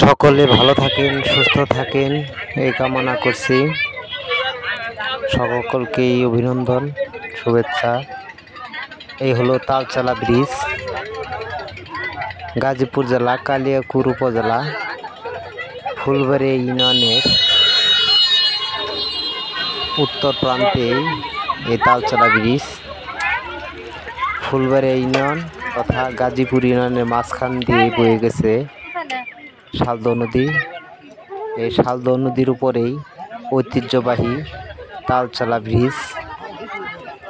সকলে ভালো থাকেন, সুস্থ থাকেন এই কামনা করছি। সকলকেই অভিনন্দন, শুভেচ্ছা। এই হলো তালচালা ব্রিজ, গাজীপুর জেলা, কালিয়াকুর উপজেলা, ফুলবাড়ী ইউনিয়নের উত্তর প্রান্তে এই তালচালা ব্রিজ। ফুলবাড়ী ইউনিয়ন তথা গাজীপুর ইউনিয়নের মাঝখান দিয়ে বয়ে গেছে শালদহ নদী। এই শালদহ নদীর উপরেই ঐতিহ্যবাহী তালচালা ব্রিজ।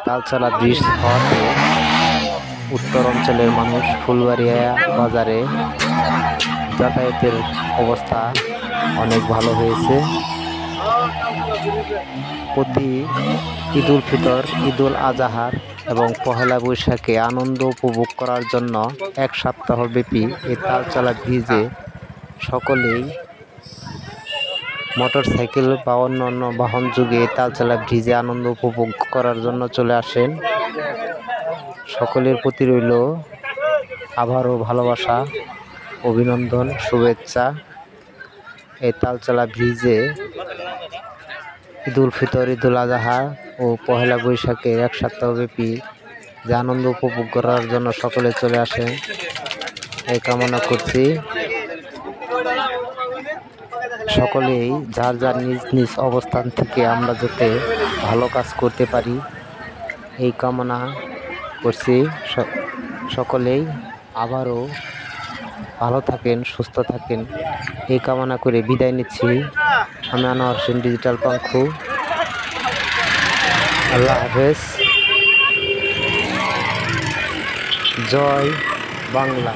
তালচালা ব্রিজ হওয়াতে উত্তর অঞ্চলের মানুষ ফুলবাড়িয়া বাজারে যাতায়াতের অবস্থা অনেক ভালো হয়েছে। প্রতি ঈদুল ফিতর, ঈদুল আজহার এবং পহেলা বৈশাখে আনন্দ উপভোগ করার জন্য এক সপ্তাহব্যাপী এই তালচালা ব্রিজে সকলেই মোটরসাইকেল বা অন্যান্য বাহন যোগে তালচালা ব্রিজে আনন্দ উপভোগ করার জন্য চলে আসেন। সকলের প্রতি রইল আবারও ভালোবাসা, অভিনন্দন, শুভেচ্ছা। এই তালচালা ব্রিজে ঈদুল ফিতর, ঈদুল আজহা ও পহেলা বৈশাখে এক সপ্তাহব্যাপী যে আনন্দ উপভোগ করার জন্য সকলে চলে আসেন এই কামনা করছি। সকলেই যার যার নিজ নিজ অবস্থান থেকে আমরা যাতে ভালো কাজ করতে পারি এই কামনা করছি। সকলেই আবারও ভালো থাকেন, সুস্থ থাকেন এই কামনা করে বিদায় নিচ্ছি। আমি আনোয়ার হোসেন, ডিজিটাল পাঙ্খু। আল্লাহ হাফেজ। জয় বাংলা।